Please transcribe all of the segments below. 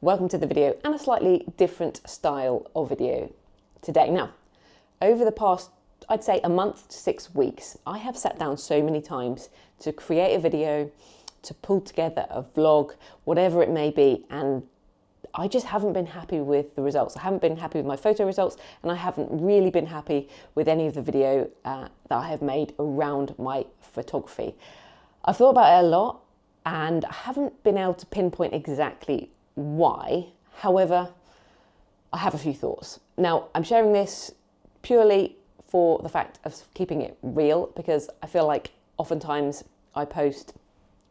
Welcome to the video and a slightly different style of video today. Now, over the past, I'd say a month to 6 weeks, I have sat down so many times to create a video, to pull together a vlog, whatever it may be, and I just haven't been happy with the results. I haven't been happy with my photo results, and I haven't really been happy with any of the video that I have made around my photography. I've thought about it a lot, and I haven't been able to pinpoint exactly why. However, I have a few thoughts. Now, I'm sharing this purely for the fact of keeping it real, because I feel like oftentimes I post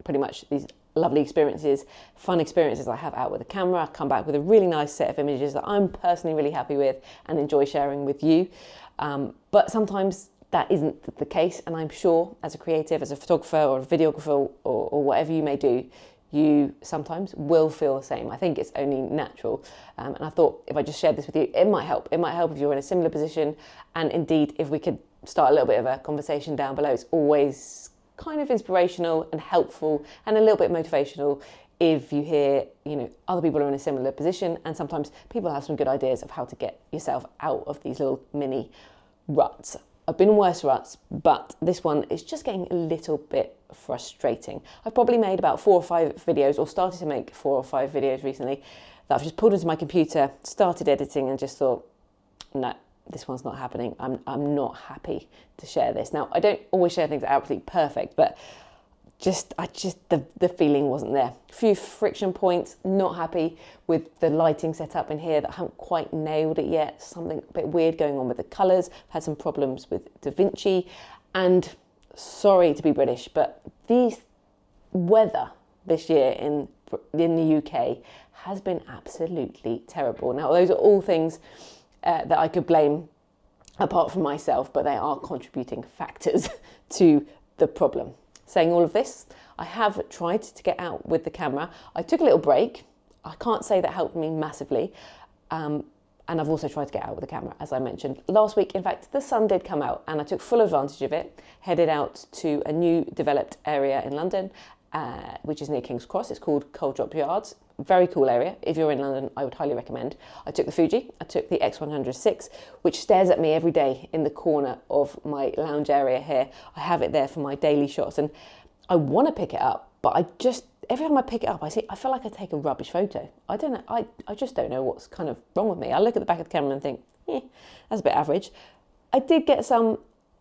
pretty much these lovely experiences, fun experiences I have out with the camera. I come back with a really nice set of images that I'm personally really happy with and enjoy sharing with you. But sometimes that isn't the case, and I'm sure as a creative, as a photographer or a videographer or whatever you may do, you sometimes will feel the same. I think it's only natural. And I thought if I just shared this with you, it might help. It might help if you're in a similar position. And indeed, if we could start a little bit of a conversation down below, it's always kind of inspirational and helpful and a little bit motivational if you hear, other people are in a similar position, and sometimes people have some good ideas of how to get yourself out of these little mini ruts. I've been in worse ruts, but this one is just getting a little bit frustrating. I've probably made about 4 or 5 videos, or started to make 4 or 5 videos recently, that I've just pulled into my computer, started editing, and just thought, no, this one's not happening. I'm not happy to share this. Now, I don't always share things that are absolutely perfect, but the feeling wasn't there. A few friction points, not happy with the lighting setup in here that I haven't quite nailed it yet. Something a bit weird going on with the colours. I've had some problems with DaVinci, and sorry to be British, but the weather this year in the UK has been absolutely terrible. Now, those are all things that I could blame apart from myself, but they are contributing factors to the problem. Saying all of this, I have tried to get out with the camera. I took a little break. I can't say that helped me massively. And I've also tried to get out with the camera, as I mentioned last week. In fact, the sun did come out and I took full advantage of it. Headed out to a new developed area in London, which is near King's Cross. It's called Coal Drop Yards. Very cool area. If you're in London, I would highly recommend. I took the Fuji. I took the X100-6, which stares at me every day in the corner of my lounge area here. I have it there for my daily shots, and I want to pick it up, but every time I pick it up, I feel like I take a rubbish photo. I don't know. I just don't know what's kind of wrong with me. I look at the back of the camera and think, that's a bit average. I did get some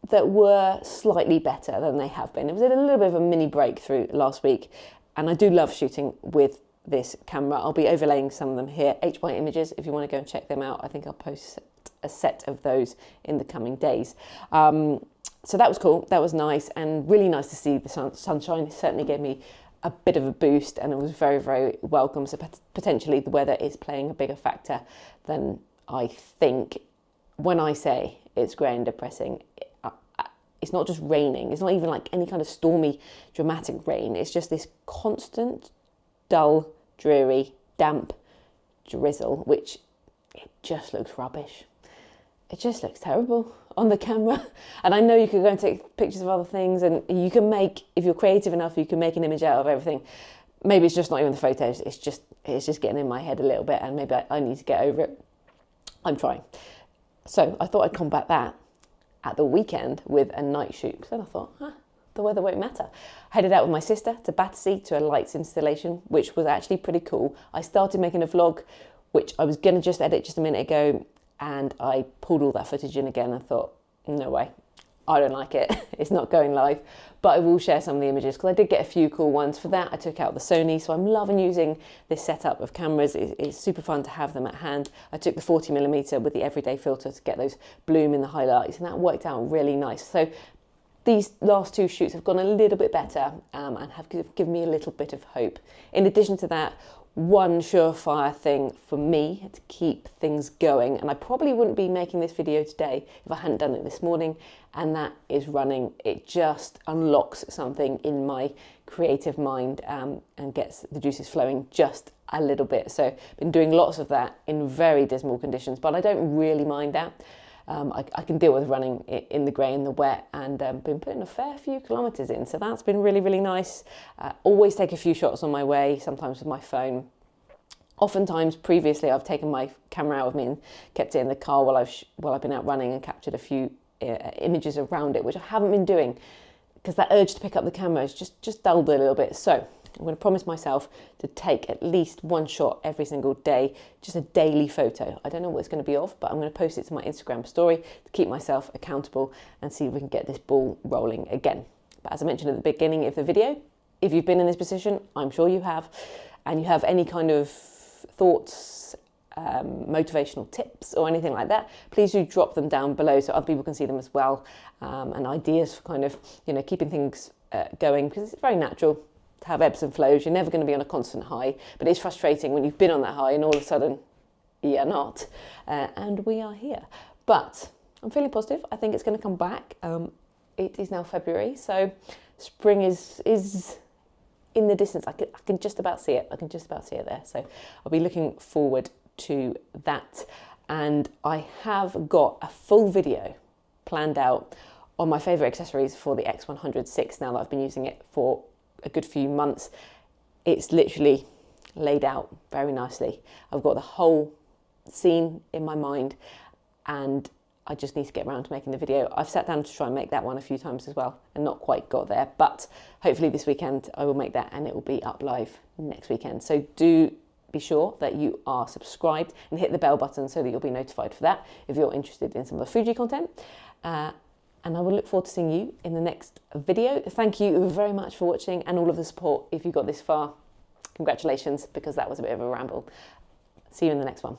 that were slightly better than they have been. It was a little bit of a mini breakthrough last week, and I do love shooting with this camera. I'll be overlaying some of them here, HY images, if you want to go and check them out. I think I'll post a set of those in the coming days. So that was cool, that was nice, and really nice to see the sunshine. It certainly gave me a bit of a boost, and it was very, very welcome. So potentially the weather is playing a bigger factor than I think. When I say it's grey and depressing, it's not just raining. It's not even like any kind of stormy, dramatic rain. It's just this constant, dull, dreary, damp drizzle, which it just looks rubbish. It just looks terrible on the camera. And I know you can go and take pictures of other things, and you can make, if you're creative enough, you can make an image out of everything. Maybe it's just not even the photos. It's just getting in my head a little bit, and maybe I need to get over it. I'm trying. So I thought I'd combat that at the weekend with a night shoot. So then I thought, the weather won't matter. I headed out with my sister to Battersea to a lights installation, which was actually pretty cool. I started making a vlog, which I was going to just edit just a minute ago, and I pulled all that footage in again and thought, no way, I don't like it. It's not going live, but I will share some of the images because I did get a few cool ones. For that, I took out the Sony, so I'm loving using this setup of cameras. It's super fun to have them at hand. I took the 40mm with the everyday filter to get those bloom in the highlights, and that worked out really nice. So these last 2 shoots have gone a little bit better and have given me a little bit of hope. In addition to that, one surefire thing for me to keep things going, and I probably wouldn't be making this video today if I hadn't done it this morning, and that is running. It just unlocks something in my creative mind and gets the juices flowing just a little bit. So I've been doing lots of that in very dismal conditions, but I don't really mind that. I can deal with running in the grey and the wet, and been putting a fair few kilometres in, so that's been really, really nice. Always take a few shots on my way, sometimes with my phone. Oftentimes previously I've taken my camera out with me and kept it in the car while I've been out running and captured a few images around it, which I haven't been doing because that urge to pick up the camera has just dulled a little bit. So I'm going to promise myself to take at least one shot every single day, just a daily photo. I don't know what it's going to be of, but I'm going to post it to my Instagram story to keep myself accountable and see if we can get this ball rolling again. But as I mentioned at the beginning of the video, if you've been in this position, I'm sure you have, and you have any kind of thoughts, motivational tips or anything like that, please do drop them down below so other people can see them as well, and ideas for kind of, you know, keeping things going, because it's very natural to have ebbs and flows. You're never going to be on a constant high, but it's frustrating when you've been on that high and all of a sudden you're not, and we are here. But I'm feeling positive. I think it's going to come back. It is now February, so spring is in the distance. I can just about see it. I can just about see it there. So I'll be looking forward to that. And I have got a full video planned out on my favourite accessories for the X100 now that I've been using it for a good few months. It's literally laid out very nicely. I've got the whole scene in my mind and I just need to get around to making the video. I've sat down to try and make that one a few times as well and not quite got there, but hopefully this weekend I will make that and it will be up live next weekend. So do be sure that you are subscribed and hit the bell button so that you'll be notified for that if you're interested in some of the Fuji content. And I will look forward to seeing you in the next video. Thank you very much for watching and all of the support. If you got this far, congratulations, because that was a bit of a ramble. See you in the next one.